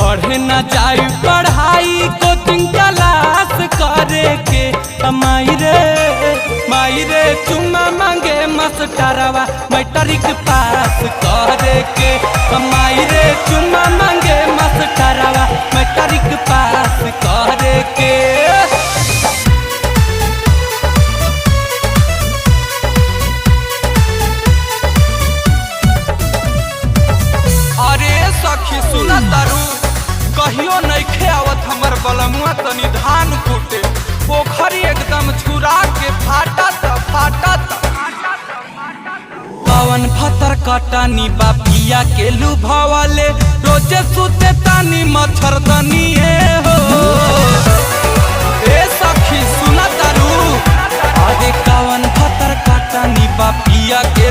पढ़े न जाई पढ़ाई कोचिंग क्लास करे के माई रे चुम्मा मांगे मास्टरवा मैट्रिक पास करे के माई रे चुम्मा मांगे मास्टरवा मैट्रिक पास करे के। अरे सखी सुना तारू कहियो नइखे आवत हमर बलमुआ तनी धान कूटे पोखरी एकदम छुरा के फाटा पवन फतर कटानी बापिया के लुभावले रोजे सुते तानी मच्छरदनी हो। ए सखी सुना तारू अरे कवन फतर कटानी बापिया के